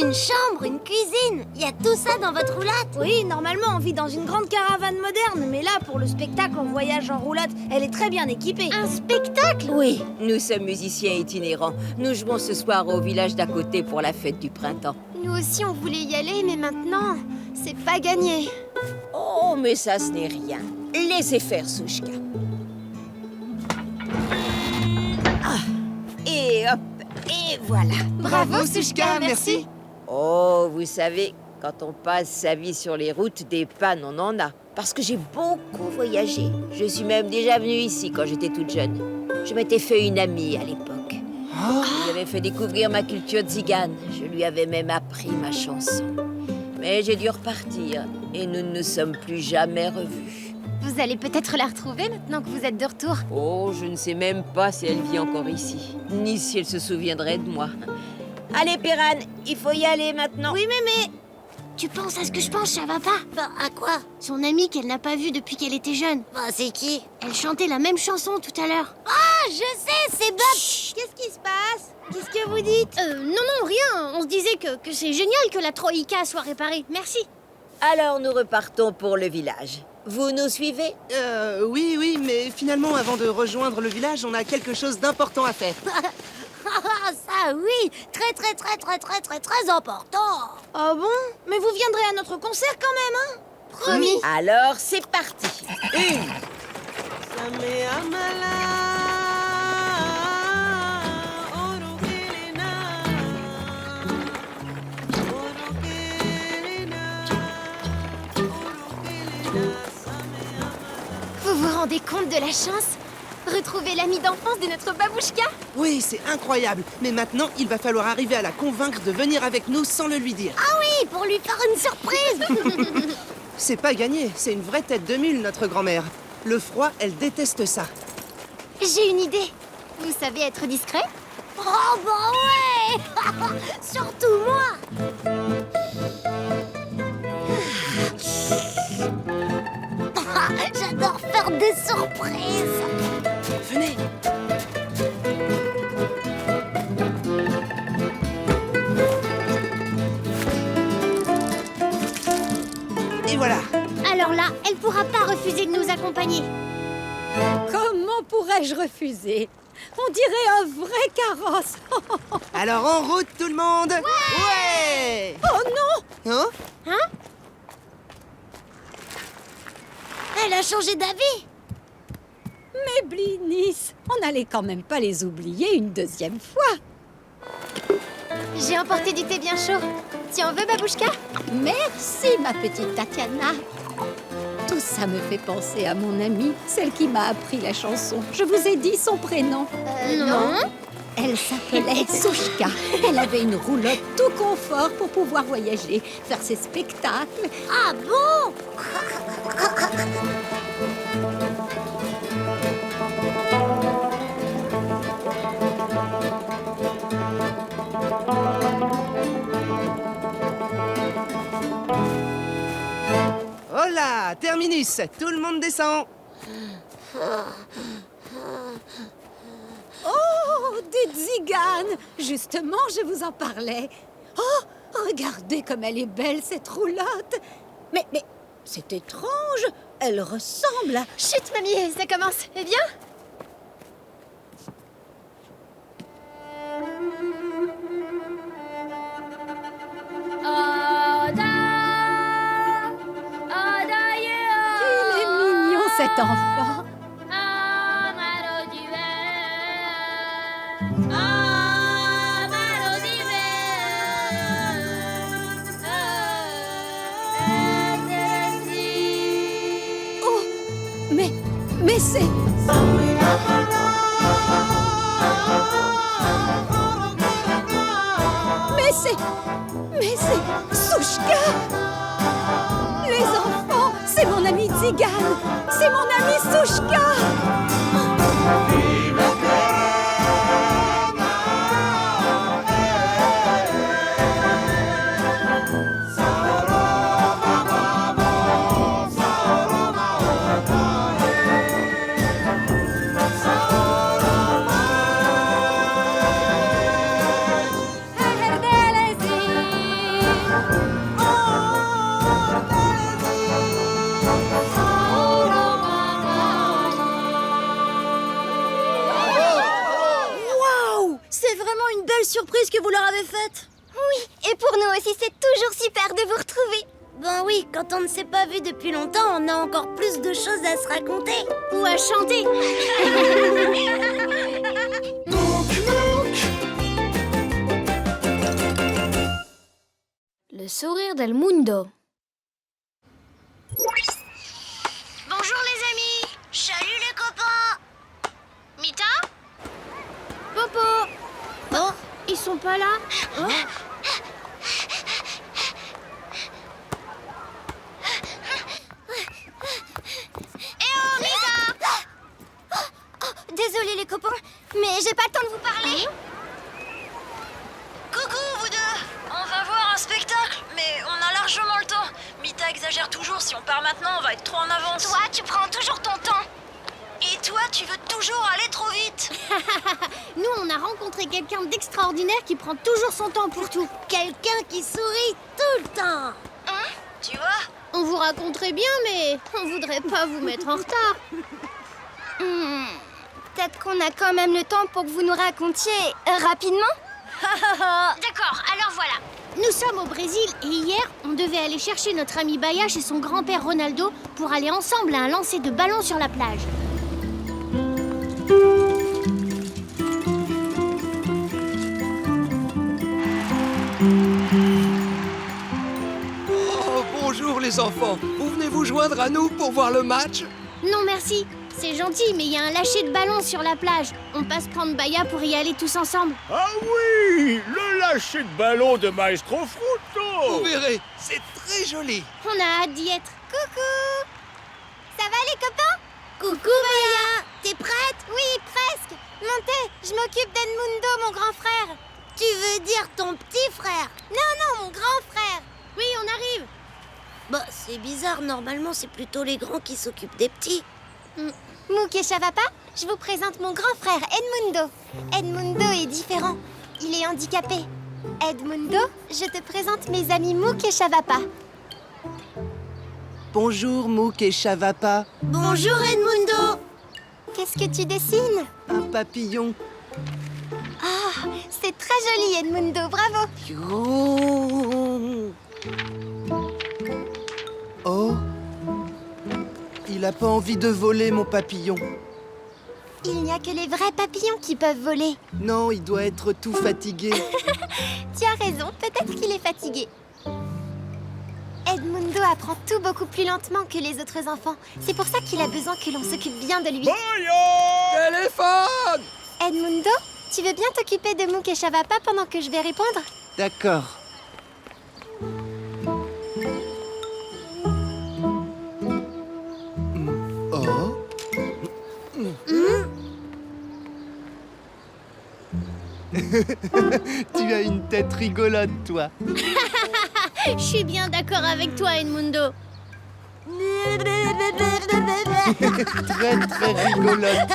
Une chambre, une cuisine. Il y a tout ça dans votre roulotte? Oui, normalement, on vit dans une grande caravane moderne, mais là, pour le spectacle, on voyage en roulotte. Elle est très bien équipée. Un spectacle? Oui, nous sommes musiciens itinérants. Nous jouons ce soir au village d'à côté pour la fête du printemps. Nous aussi, on voulait y aller, mais maintenant, c'est pas gagné. Oh, mais ça, ce n'est rien. Laissez faire, Souchka. Ah, et hop, et voilà. Bravo, Souchka, merci. Oh, vous savez, quand on passe sa vie sur les routes, des pannes, on en a. Parce que j'ai beaucoup voyagé. Je suis même déjà venue ici quand j'étais toute jeune. Je m'étais fait une amie à l'époque. Je lui avais fait découvrir ma culture tzigane. Je lui avais même appris ma chanson. Mais j'ai dû repartir et nous ne nous sommes plus jamais revus. Vous allez peut-être la retrouver maintenant que vous êtes de retour. Oh, je ne sais même pas si elle vit encore ici, ni si elle se souviendrait de moi. Allez, Piran, il faut y aller maintenant. Oui, mémé. Tu penses à ce que je pense, ça va pas? Bah, à quoi? Son amie qu'elle n'a pas vue depuis qu'elle était jeune. Bah, c'est qui? Elle chantait la même chanson tout à l'heure. Ah, je sais, c'est Bob. Qu'est-ce qui se passe? Qu'est-ce que vous dites? Non, rien. On se disait que c'est génial que la Troïka soit réparée. Merci. Alors, nous repartons pour le village. Vous nous suivez? Oui, mais finalement, avant de rejoindre le village, on a quelque chose d'important à faire. Ah, ça, oui. Très important. Ah bon? Mais vous viendrez à notre concert quand même, hein? Promis. Alors, c'est parti. Vous vous rendez compte de la chance? Retrouver l'ami d'enfance de notre babouchka? Oui, c'est incroyable. Mais maintenant, il va falloir arriver à la convaincre de venir avec nous sans le lui dire. Ah oui, pour lui faire une surprise. C'est pas gagné, c'est une vraie tête de mule, notre grand-mère. Le froid, elle déteste ça. J'ai une idée. Vous savez être discret? Oh, bah ouais. Surtout moi. J'adore faire des surprises. Venez. Et voilà. Alors là, elle pourra pas refuser de nous accompagner. Comment pourrais-je refuser? On dirait un vrai carrosse. Alors en route, tout le monde. Ouais. Oh non! Hein? Elle a changé d'avis. Mais Blinis, on n'allait quand même pas les oublier une deuxième fois. J'ai emporté du thé bien chaud. Tu en veux, babouchka? Merci, ma petite Tatiana. Tout ça me fait penser à mon amie, celle qui m'a appris la chanson. Je vous ai dit son prénom. Non. Elle s'appelait Souchka. Elle avait une roulotte tout confort pour pouvoir voyager, faire ses spectacles. Ah bon? Hola, terminus. Tout le monde descend. Oh, des tziganes! Justement, je vous en parlais. Oh, regardez comme elle est belle, cette roulotte. Mais c'est étrange. Elle ressemble à... Chut, mamie, ça commence. Eh bien? cet enfant. Oh, mais c'est... Mais c'est Souchka! Les enfants, c'est mon ami Tzigane! C'est mon ami Souchka! Surprise que vous leur avez faite. Oui, et pour nous aussi, c'est toujours super de vous retrouver. Ben oui, quand on ne s'est pas vu depuis longtemps, on a encore plus de choses à se raconter. Ou à chanter. Le sourire del mundo. Bonjour les amis. Salut les copains. Mita? Popo. Oh, Ils sont pas là? Désolée les copains, mais j'ai pas le temps de vous parler. Coucou vous deux! On va voir un spectacle, mais on a largement le temps. Mita exagère toujours, si on part maintenant, on va être trop en avance. Toi, tu prends toujours ton temps. Et toi, tu veux toujours aller trop vite. Nous, on a rencontré quelqu'un d'extraordinaire qui prend toujours son temps pour tout. quelqu'un qui sourit tout le temps. Tu vois? On vous raconterait bien, mais on voudrait pas vous mettre en retard. Peut-être qu'on a quand même le temps pour que vous nous racontiez rapidement. D'accord, alors voilà. Nous sommes au Brésil et hier, on devait aller chercher notre ami Baya chez son grand-père Ronaldo pour aller ensemble à un lancer de ballon sur la plage. Oh, bonjour les enfants. Vous venez vous joindre à nous pour voir le match? Non merci, c'est gentil, mais il y a un lâcher de ballon sur la plage. On passe prendre Baya pour y aller tous ensemble. Ah oui, le lâcher de ballon de Maestro Vous Fruto. verrez, c'est très joli. On a hâte d'y être. Coucou. Ça va les copains? Coucou Baya, t'es prête? Oui, presque. Montez, je m'occupe d'Edmundo, mon grand frère. Tu veux dire ton petit frère? Non, mon grand frère. Oui, on arrive. Bah, c'est bizarre, normalement c'est plutôt les grands qui s'occupent des petits. Mouk et Chavapa, je vous présente mon grand frère Edmundo. Edmundo est différent. Il est handicapé. Edmundo, je te présente mes amis Mouk et Chavapa. Bonjour Mouk et Chavapa. Bonjour Edmundo. Qu'est-ce que tu dessines? Un papillon. Ah, c'est très joli Edmundo, bravo. Oh, il a pas envie de voler mon papillon. Il n'y a que les vrais papillons qui peuvent voler. Non, il doit être tout fatigué. Tu as raison, peut-être qu'il est fatigué. Edmundo apprend tout beaucoup plus lentement que les autres enfants. C'est pour ça qu'il a besoin que l'on s'occupe bien de lui. Téléphone! Edmundo, tu veux bien t'occuper de Mouk et Chavapa pendant que je vais répondre? D'accord. Oh. Tu as une tête rigolote, toi. Je suis bien d'accord avec toi, Edmundo. Très, très rigolote.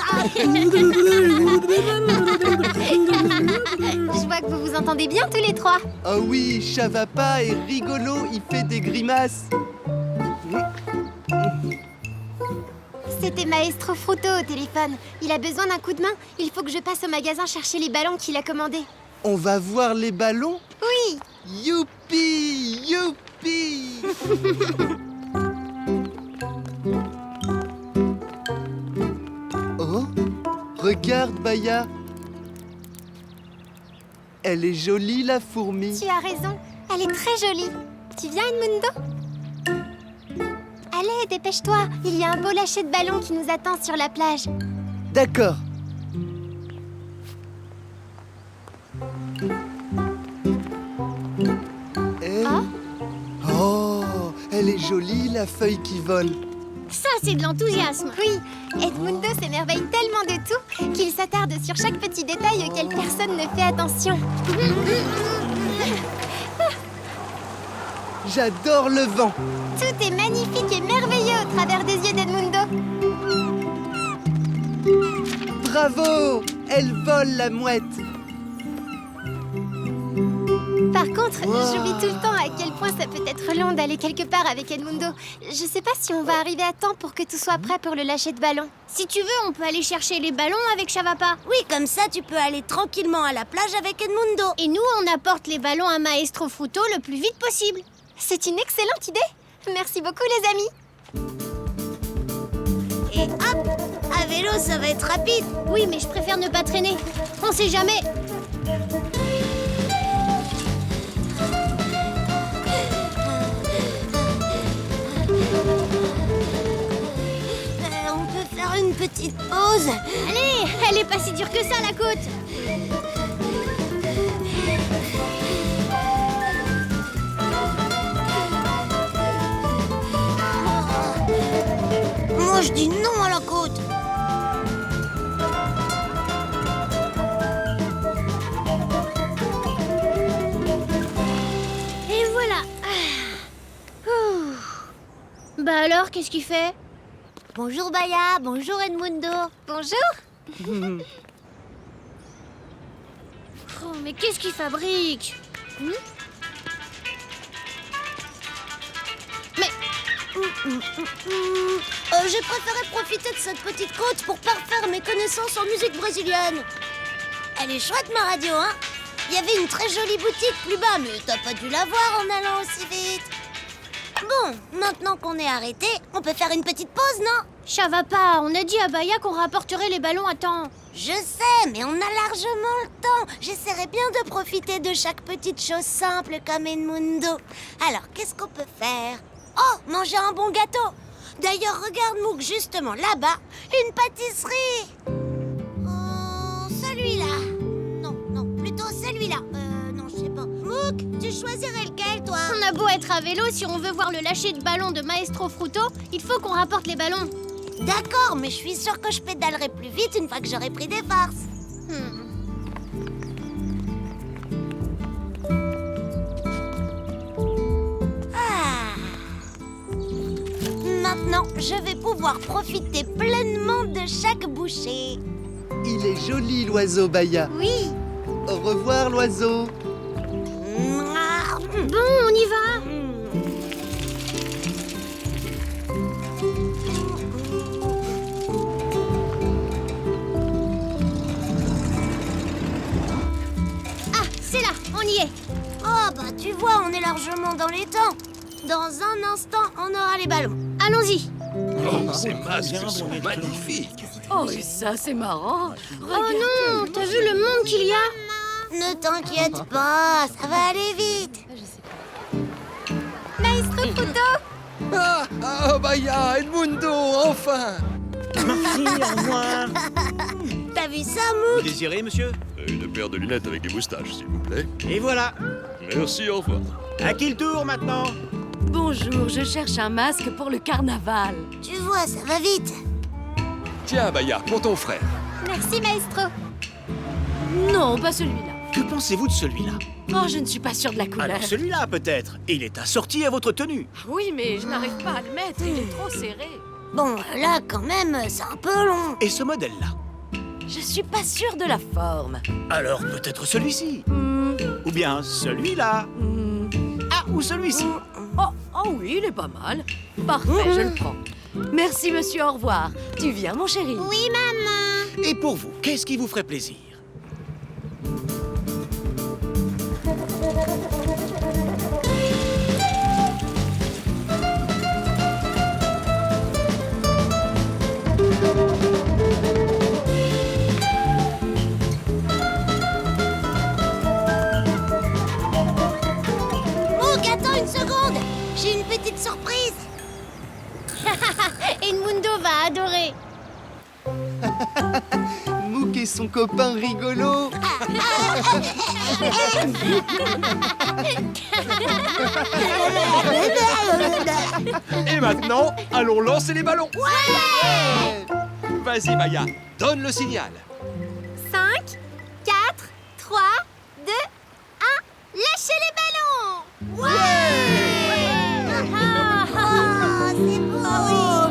Je vois que vous vous entendez bien tous les trois. Oh oui, Chavapa est rigolo, il fait des grimaces. C'était Maestro Fruto au téléphone. Il a besoin d'un coup de main. Il faut que je passe au magasin chercher les ballons qu'il a commandés. On va voir les ballons? Oui. Youpi! Youpi! Regarde, Baya. Elle est jolie, la fourmi. Tu as raison, elle est très jolie. Tu viens, Edmundo? Allez, dépêche-toi. Il y a un beau lâcher de ballon qui nous attend sur la plage. D'accord. Elle... Oh, elle est jolie, la feuille qui vole. Ça, c'est de l'enthousiasme. Oui, Edmundo s'émerveille tellement de tout qu'il s'attarde sur chaque petit détail auquel personne ne fait attention. J'adore le vent. Tout est magnifique et merveilleux au travers des yeux d'Edmundo. Bravo! Elle vole, la mouette. Par contre, j'oublie tout le temps à quel point ça peut être long d'aller quelque part avec Edmundo. Je sais pas si on va arriver à temps pour que tout soit prêt pour le lâcher de ballon. Si tu veux, on peut aller chercher les ballons avec Chavapa. Oui, comme ça, tu peux aller tranquillement à la plage avec Edmundo. Et nous, on apporte les ballons à Maestro Fruto le plus vite possible. C'est une excellente idée. Merci beaucoup, les amis. Et hop, à vélo, ça va être rapide. Oui, mais je préfère ne pas traîner. On sait jamais. On peut faire une petite pause. Allez, elle est pas si dure que ça, la côte. Moi, je dis non à la côte. Et voilà. Bah alors, qu'est-ce qu'il fait? Bonjour Baya, bonjour Edmundo. Bonjour. Oh, mais qu'est-ce qu'il fabrique? J'ai préféré profiter de cette petite côte pour parfaire mes connaissances en musique brésilienne. Elle est chouette ma radio, hein? Il y avait une très jolie boutique plus bas, mais t'as pas dû la voir en allant aussi vite. Bon, maintenant qu'on est arrêté, on peut faire une petite pause, non? Chavapa, on a dit à Baya qu'on rapporterait les ballons à temps. Je sais, mais on a largement le temps. J'essaierai bien de profiter de chaque petite chose simple comme Edmundo. Alors, qu'est-ce qu'on peut faire? Oh, manger un bon gâteau. D'ailleurs, regarde Mouk, justement, là-bas, une pâtisserie. Oh, celui-là. Non, plutôt celui-là. Non, je sais pas. Mouk, tu choisirais lequel, toi? On a beau être à vélo, si on veut voir le lâcher de ballon de Maestro Fruto, il faut qu'on rapporte les ballons. D'accord, mais je suis sûre que je pédalerai plus vite une fois que j'aurai pris des forces. Maintenant, je vais pouvoir profiter pleinement de chaque bouchée. Il est joli, l'oiseau, Baya. Oui. Au revoir, l'oiseau. Bon, on y va. Ah, c'est là, on y est. Oh, bah tu vois, on est largement dans les temps. Dans un instant, on aura les ballons. Allons-y. Oh, ces masques sont magnifiques. Oh, et ça, c'est marrant. Oh non, t'as vu le monde qu'il y a? Ne t'inquiète pas, ça va aller vite. Maestro Fruto. Ah, Baya, Edmundo, enfin! Merci, au revoir. T'as vu ça, Mouk? Vous désirez, monsieur? Une paire de lunettes avec des moustaches, s'il vous plaît. Et voilà. Merci, au revoir. À qui le tour maintenant? Bonjour, je cherche un masque pour le carnaval. Tu vois, ça va vite. Tiens, Baya, pour ton frère. Merci, Maestro. Non, pas celui-là. Que pensez-vous de celui-là? Oh, je ne suis pas sûre de la couleur. Alors celui-là, peut-être. Il est assorti à votre tenue. Oui, mais je n'arrive pas à le mettre, il est trop serré. Bon, là, quand même, c'est un peu long. Et ce modèle-là? Je suis pas sûre de la forme. Alors peut-être celui-ci? Ou bien celui-là? Ah, ou celui-ci? Oh oui, il est pas mal. Parfait, je le prends. Merci, monsieur, au revoir. Tu viens, mon chéri? Oui, maman. Et pour vous, qu'est-ce qui vous ferait plaisir? et son copain rigolo. Et maintenant, allons lancer les ballons. Vas-y, Maya, donne le signal. 5, 4, 3, 2, 1, lâchez les ballons! C'est beau!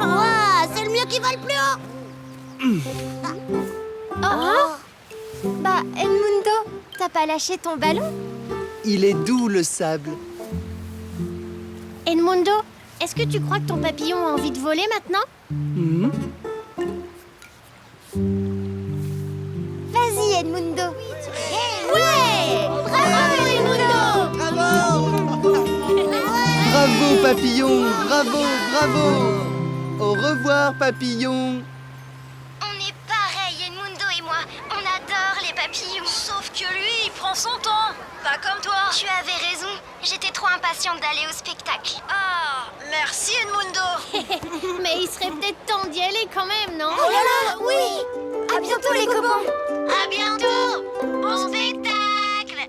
Ouah, c'est le mien qui va le plus haut! Bah, Edmundo, t'as pas lâché ton ballon? Il est doux le sable. Edmundo, est-ce que tu crois que ton papillon a envie de voler maintenant? Vas-y, Edmundo. Ouais! Bravo, Edmundo! Bravo papillon, bravo, bravo. Au revoir papillon. On est pareil, Edmundo et moi. On adore les papillons. Sauf que lui, il prend son temps. Pas comme toi. Tu avais raison. J'étais trop impatiente d'aller au spectacle. Ah, merci Edmundo. Mais il serait peut-être temps d'y aller quand même, non? Oh là là, oui! À bientôt les copains. À bientôt. Au spectacle.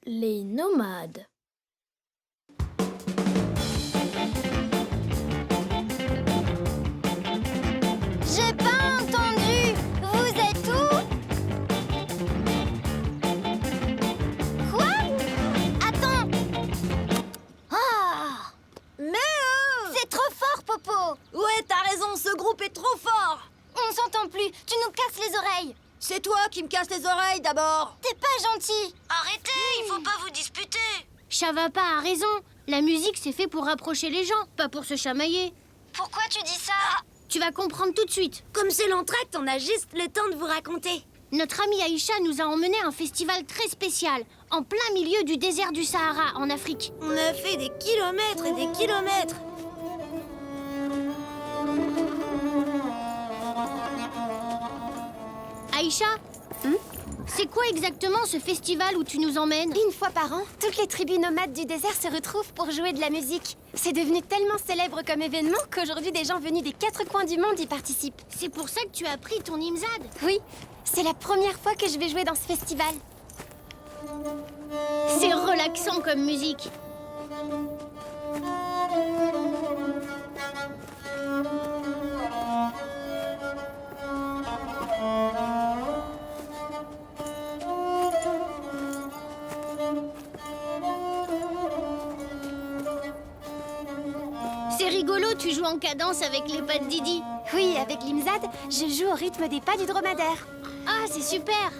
Les nomades. J'ai pas entendu. Vous êtes où? Quoi? Attends. Ah! Mais C'est trop fort, Popo. ouais, t'as raison, ce groupe est trop fort. On s'entend plus. Tu nous casses les oreilles. C'est toi qui me casses les oreilles d'abord. T'es pas gentil. Arrêtez, il faut pas vous disputer. Chavapa a raison. La musique, c'est fait pour rapprocher les gens, pas pour se chamailler. Pourquoi tu dis ça? Tu vas comprendre tout de suite. Comme c'est l'entracte, on a juste le temps de vous raconter. Notre amie Aïcha nous a emmenés à un festival très spécial, en plein milieu du désert du Sahara, en Afrique. On a fait des kilomètres et des kilomètres. Aïcha, c'est quoi exactement ce festival où tu nous emmènes? Une fois par an, toutes les tribus nomades du désert se retrouvent pour jouer de la musique. C'est devenu tellement célèbre comme événement qu'aujourd'hui des gens venus des 4 coins du monde y participent. C'est pour ça que tu as pris ton imzad? Oui, c'est la première fois que je vais jouer dans ce festival. C'est relaxant comme musique. C'est rigolo, tu joues en cadence avec les pas de Didi. Oui, avec l'imzad, je joue au rythme des pas du dromadaire. Ah, c'est super.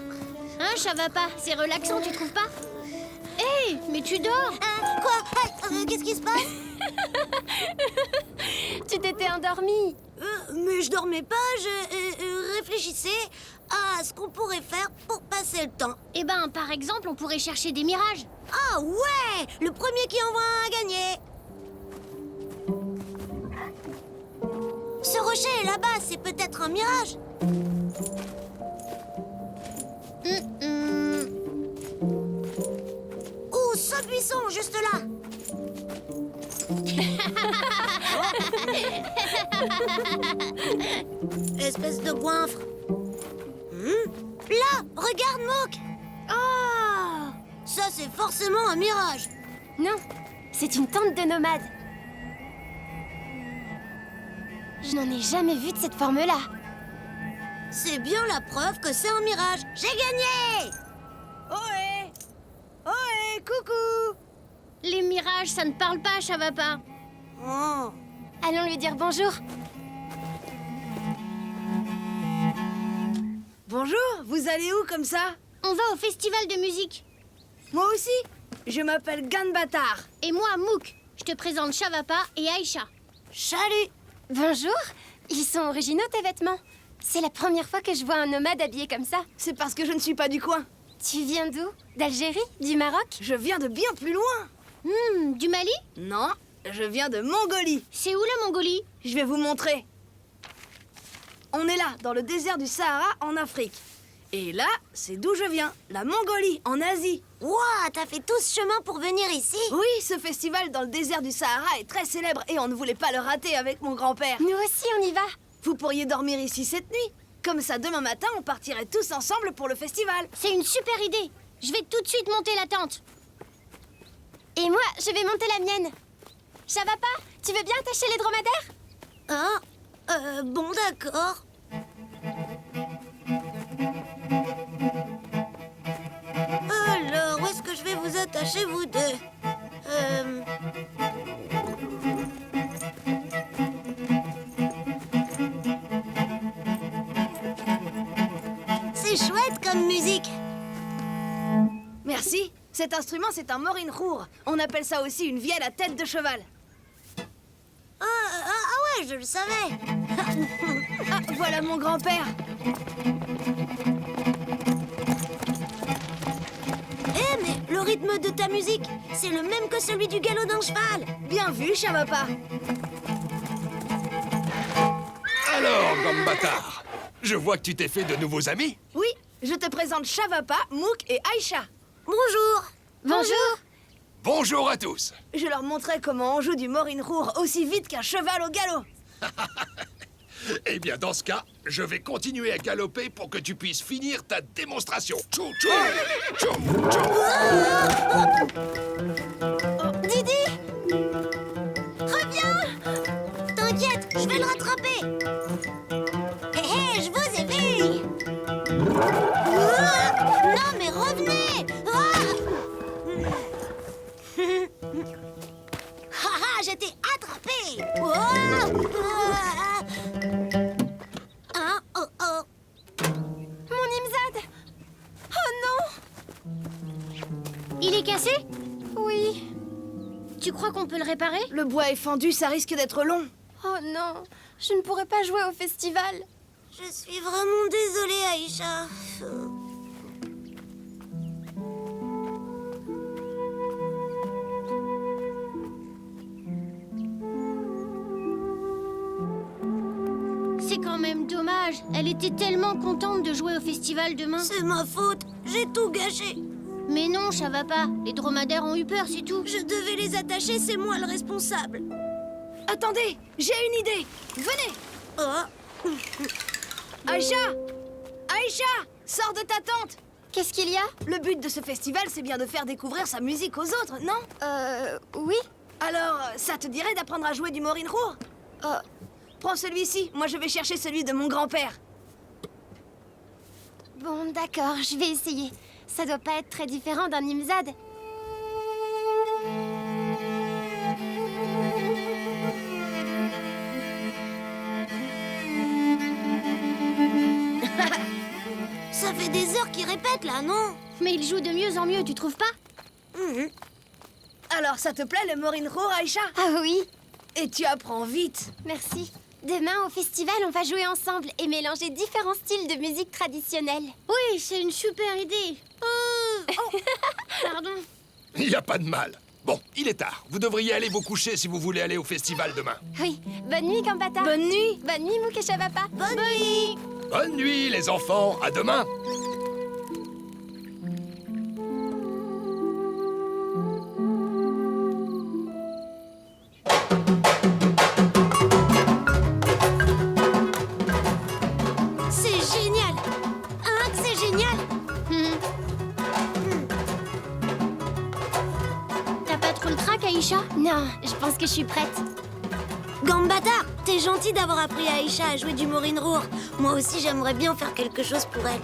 Hein, Chavapa, c'est relaxant, tu trouves pas? Hé, mais tu dors. Quoi? Qu'est-ce qui se passe? Tu t'étais endormie. Mais je dormais pas, je réfléchissais à ce qu'on pourrait faire pour passer le temps. Eh ben, par exemple, on pourrait chercher des mirages. Ah ouais! Le premier qui envoie un à gagner. Ce rocher là-bas, c'est peut-être un mirage. Ou ce buisson, juste là. Espèce de goinfre. Là, regarde, Mouk. Oh, ça, c'est forcément un mirage. Non, c'est une tente de nomades. Je n'en ai jamais vu de cette forme-là. C'est bien la preuve que c'est un mirage. J'ai gagné! Ohé! Ohé, coucou! Les mirages, ça ne parle pas, Chavapa. Oh. Allons lui dire bonjour. Bonjour, vous allez où comme ça? On va au festival de musique. Moi aussi. Je m'appelle Ganbatar. Et moi, Mouk. Je te présente Chavapa et Aïcha. Salut! Bonjour. Ils sont originaux, tes vêtements. C'est la première fois que je vois un nomade habillé comme ça. C'est parce que je ne suis pas du coin. Tu viens d'où? D'Algérie? Du Maroc? Je viens de bien plus loin. Du Mali? Non, je viens de Mongolie. C'est où la Mongolie? Je vais vous montrer. On est là, dans le désert du Sahara, en Afrique. Et là, c'est d'où je viens, la Mongolie, en Asie. Ouah, t'as fait tout ce chemin pour venir ici? Oui, ce festival dans le désert du Sahara est très célèbre et on ne voulait pas le rater avec mon grand-père. Nous aussi, on y va. Vous pourriez dormir ici cette nuit. Comme ça, demain matin, on partirait tous ensemble pour le festival. C'est une super idée. Je vais tout de suite monter la tente. Et moi, je vais monter la mienne. Shavapa, tu veux bien attacher les dromadaires? Bon, d'accord. Alors, où est-ce que je vais vous attacher, vous deux? C'est chouette comme musique. Merci. Cet instrument, c'est un morin rour. On appelle ça aussi une vielle à tête de cheval. Ah ouais, je le savais. Ah, voilà mon grand-père. Mais le rythme de ta musique, c'est le même que celui du galop d'un cheval. Bien vu, Shavapa. Alors, Gambata, je vois que tu t'es fait de nouveaux amis. Oui, je te présente Shavapa, Mouk et Aïcha. Bonjour. Bonjour. Bonjour à tous. Je leur montrais comment on joue du morin rour aussi vite qu'un cheval au galop. Eh bien, dans ce cas, je vais continuer à galoper pour que tu puisses finir ta démonstration. Tchou, tchou, tchou, tchou. Didi, reviens. T'inquiète, je vais le rattraper. Hé, je vous ai vu. Non, mais revenez. Haha, je t'ai attrapé. Mon Imzad. Oh non. Il est cassé? Oui. Tu crois qu'on peut le réparer? Le bois est fendu, ça risque d'être long. Oh non, je ne pourrai pas jouer au festival. Je suis vraiment désolée, Aïcha. C'est quand même dommage. Elle était tellement contente de jouer au festival demain. C'est ma faute, j'ai tout gâché. Mais non, ça va pas. Les dromadaires ont eu peur, c'est tout. Je devais les attacher, c'est moi le responsable. Attendez, j'ai une idée. Venez. Aïcha! Aïcha! Sors de ta tente. Qu'est-ce qu'il y a? Le but de ce festival, c'est bien de faire découvrir sa musique aux autres, non? Oui. Alors, ça te dirait d'apprendre à jouer du morin rour? Prends celui-ci, moi je vais chercher celui de mon grand-père. Bon, d'accord, je vais essayer. Ça doit pas être très différent d'un Imzad. Ça fait des heures qu'il répète là, non? Mais il joue de mieux en mieux, tu trouves pas? Alors, ça te plaît le morin rour, Aïcha? Ah oui. Et tu apprends vite. Merci. Demain, au festival, on va jouer ensemble et mélanger différents styles de musique traditionnelle. Oui, c'est une super idée. Pardon. Il n'y a pas de mal. Bon, il est tard. Vous devriez aller vous coucher si vous voulez aller au festival demain. Oui. Bonne nuit, Gambata. Bonne nuit. Bonne nuit, Mouk et Shavapa. Bonne nuit. Bonne nuit, les enfants. À demain. C'est génial. Hein, que c'est génial. T'as pas trop le trac, Aïcha? Non, je pense que je suis prête. Gambata, t'es gentil d'avoir appris à Aïcha à jouer du morin rour. Moi aussi, j'aimerais bien faire quelque chose pour elle.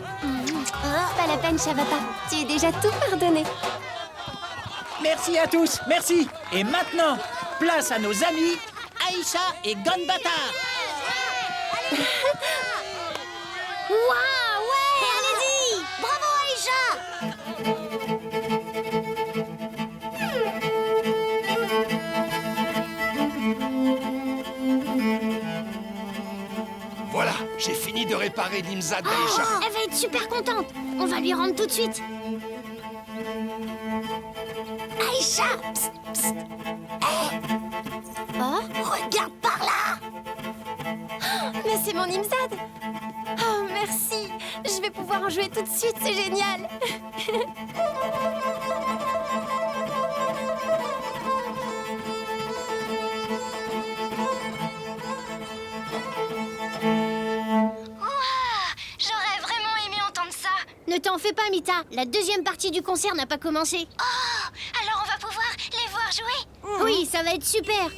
Pas la peine, Shavapa. Tu es déjà tout pardonné. Merci à tous, merci. Et maintenant, place à nos amis Aïcha et Gambata. Waouh, ouais, allez-y. Bravo, Aïcha. Voilà, j'ai fini de réparer l'Imzad d'Aïcha. Elle va être super contente. On va lui rendre tout de suite. Aïcha, psst, psst. Regarde par là. Mais c'est mon Imzad. Oh, merci. Je vais pouvoir pouvoir en jouer tout de suite, c'est génial. J'aurais vraiment aimé entendre ça. Ne t'en fais pas, Mita. La deuxième partie du concert n'a pas commencé. Oh, alors on va pouvoir les voir jouer. Oui, ça va être super.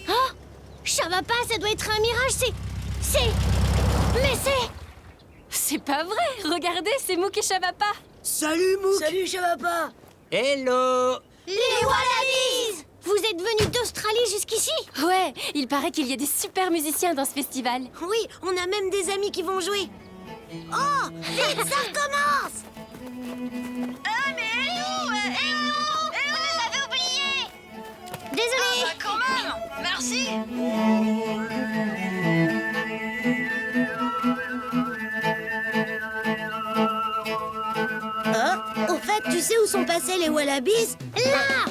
Oh, ça va pas, ça doit être un mirage, Mais c'est... C'est pas vrai. Regardez, c'est Mouk et Shavapa. Salut, Mouk. Salut, Shavapa. Hello! Les Wallabies! Vous êtes venus d'Australie jusqu'ici? Ouais, il paraît qu'il y a des super musiciens dans ce festival. Oui, on a même des amis qui vont jouer. Oh, vite, ça recommence. Mais on les avait oubliés. Désolée. Ah bah quand même. Merci. Au fait, tu sais où sont passés les Wallabies? Là!